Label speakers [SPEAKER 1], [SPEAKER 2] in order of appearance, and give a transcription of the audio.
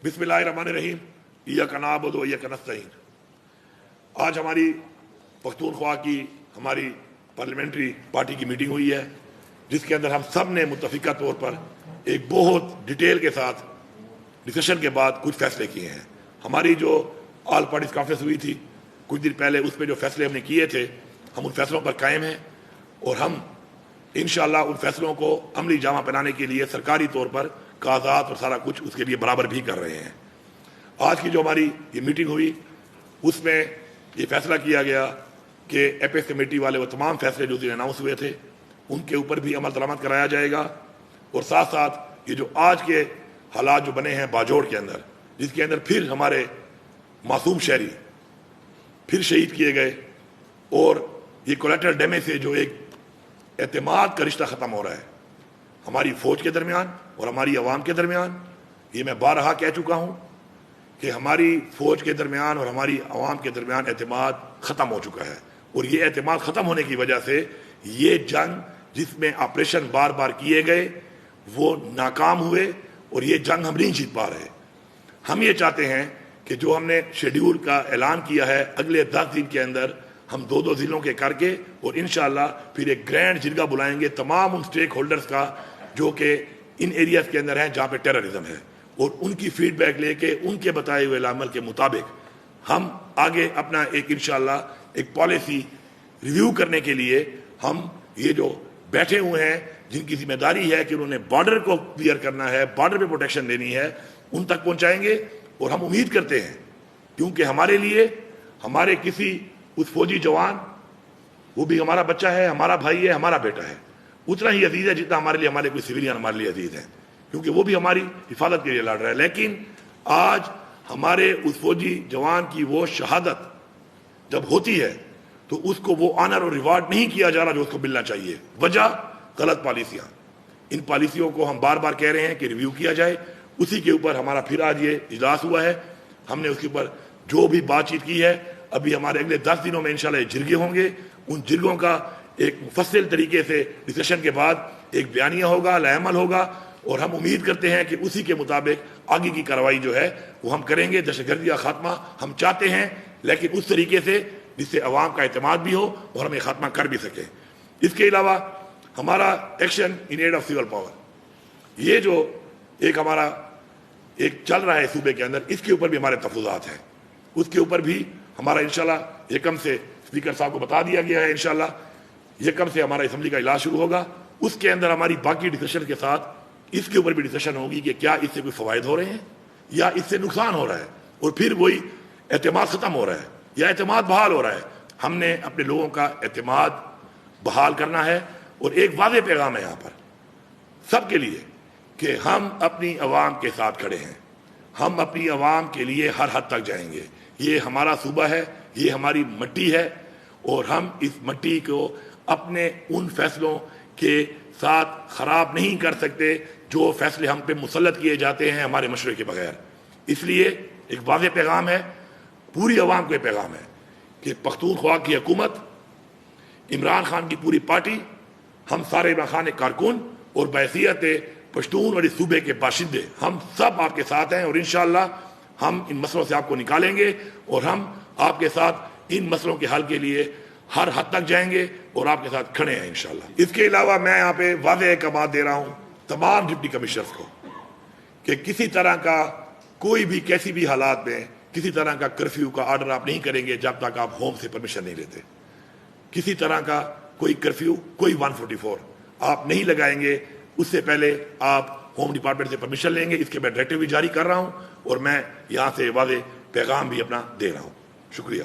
[SPEAKER 1] बिस्मिल्लाहिर्रहमानिर्रहीम, इय्याका नअबुदु व इय्याका नस्तईन। आज हमारी पख्तूनख्वा की हमारी पार्लियामेंट्री पार्टी की मीटिंग हुई है, जिसके अंदर हम सब ने मुत्तफिका तौर पर एक बहुत डिटेल के साथ डिस्कशन के बाद कुछ फैसले किए हैं। हमारी जो ऑल पार्टीज कॉन्फ्रेंस हुई थी कुछ दिन पहले, उसमें जो फैसले हमने किए थे, हम उन फैसलों पर कायम हैं और हम इंशाअल्लाह उन फैसलों को अमली जामा पहनाने के लिए सरकारी तौर पर कागजात और सारा कुछ उसके लिए बराबर भी कर रहे हैं। आज की जो हमारी ये मीटिंग हुई, उसमें ये फैसला किया गया कि एपेक्स कमेटी वाले वो तमाम फैसले जो अनाउंस हुए थे उनके ऊपर भी अमल दरामद कराया जाएगा। और साथ साथ ये जो आज के हालात जो बने हैं बाजोड़ के अंदर, जिसके अंदर फिर हमारे मासूम शहरी फिर शहीद किए गए और ये कोलेटरल डैमेज से जो एक एतमाद का रिश्ता ख़त्म हो रहा है हमारी फ़ौज के दरमियान और हमारी आवाम के दरमियान। ये मैं बारहा कह चुका हूँ कि हमारी फ़ौज के दरमियान और हमारी आवाम के दरमियान एतमाद ख़त्म हो चुका है। और ये एतमाद ख़त्म होने की वजह से ये जंग जिसमें ऑपरेशन बार बार किए गए वो नाकाम हुए और ये जंग हम नहीं जीत पा रहे। हम ये चाहते हैं कि जो हमने शेड्यूल का ऐलान किया है अगले 10 दिन के अंदर हम 2-2 ज़िलों के करके और इंशाअल्लाह फिर एक ग्रैंड जिरगा बुलाएंगे तमाम उन स्टेक होल्डर्स का जो कि इन एरियाज़ के अंदर हैं जहाँ पे टेररिज्म है, और उनकी फीडबैक लेके उनके बताए हुए अमल के मुताबिक हम आगे अपना एक इंशाअल्लाह एक पॉलिसी रिव्यू करने के लिए हम ये जो बैठे हुए हैं जिनकी जिम्मेदारी है कि उन्होंने बॉर्डर को क्लियर करना है, बॉर्डर पे प्रोटेक्शन देनी है, उन तक पहुंचाएंगे। और हम उम्मीद करते हैं क्योंकि हमारे लिए हमारे किसी उस फौजी जवान, वो भी हमारा बच्चा है, हमारा भाई है, हमारा बेटा है, उतना ही अजीज है जितना हमारे लिए हमारे कोई सिविलियन हमारे लिए अजीज है, क्योंकि वो भी हमारी हिफाजत के लिए लड़ रहा है। लेकिन आज हमारे उस फौजी जवान की वो शहादत जब होती है तो उसको वो ऑनर और रिवार्ड नहीं किया जा रहा जो उसको मिलना चाहिए। वजह गलत पॉलिसियाँ। इन पॉलिसियों को हम बार बार कह रहे हैं कि रिव्यू किया जाए। उसी के ऊपर हमारा फिर आज ये इजलास हुआ है। हमने उसके ऊपर जो भी बातचीत की है, अभी हमारे अगले 10 दिनों में इंशाल्लाह जिरगे होंगे। उन जिरगों का एक मुफस्सिल तरीके से डिस्कशन के बाद एक बयानिया होगा, लाअमल होगा, और हम उम्मीद करते हैं कि उसी के मुताबिक आगे की कार्रवाई जो है वो हम करेंगे। दहशतगर्दी का खात्मा हम चाहते हैं, लेकिन उस तरीके से जिससे अवाम का एतमाद भी हो और हमें खात्मा कर भी सके। इसके अलावा हमारा action in aid of civil power, ये जो एक हमारा एक चल रहा है सूबे के अंदर, इसके ऊपर भी हमारे तफसूलात हैं। उसके ऊपर भी हमारा इंशाल्लाह यकम से स्पीकर साहब को बता दिया गया है, इंशाल्लाह यकम से हमारा असम्बली का इजलास शुरू होगा। उसके अंदर हमारी बाकी डिस्कशन के साथ इसके ऊपर भी डिस्कशन होगी कि क्या इससे कोई फ़वायद हो रहे हैं या इससे नुकसान हो रहा है, और फिर वही एतमाद ख़त्म हो रहा है या एतमाद बहाल हो रहा है। हमने अपने लोगों का एतमाद बहाल करना है। और एक वाज़ेह पैगाम है यहाँ पर सबके लिए कि हम अपनी आवाम के साथ खड़े हैं, हम अपनी आवाम के लिए हर हद तक जाएंगे। ये हमारा सूबा है, ये हमारी मट्टी है, और हम इस मट्टी को अपने उन फैसलों के साथ ख़राब नहीं कर सकते जो फैसले हम पे मुसल्लत किए जाते हैं हमारे मशवरे के बगैर। इसलिए एक वाज़ेह पैगाम है, पूरी आवाम को पैगाम है कि पख्तूनख्वा की हुकूमत, इमरान खान की पूरी पार्टी, हम सारे इमरान खान के कारकुन और बहैसियत पश्तून और इस सूबे के बाशिंदे हम सब आपके साथ हैं। और इंशाअल्लाह हम इन मसलों से आपको निकालेंगे और हम आपके साथ इन मसलों के हल के लिए हर हद तक जाएंगे और आपके साथ खड़े हैं इंशाअल्लाह। इसके अलावा मैं यहाँ पे वाज़ेह का बात दे रहा हूँ तमाम डिप्टी कमिश्नर्स को कि किसी तरह का कोई भी कैसी भी हालात में किसी तरह का कर्फ्यू का ऑर्डर आप नहीं करेंगे जब तक आप होम से परमिशन नहीं लेते। किसी तरह का कोई कर्फ्यू, कोई 144 आप नहीं लगाएंगे, उससे पहले आप होम डिपार्टमेंट से परमिशन लेंगे। इसके मैं डायरेक्टिव भी जारी कर रहा हूं और मैं यहां से वाज़ेह पैगाम भी अपना दे रहा हूं। शुक्रिया।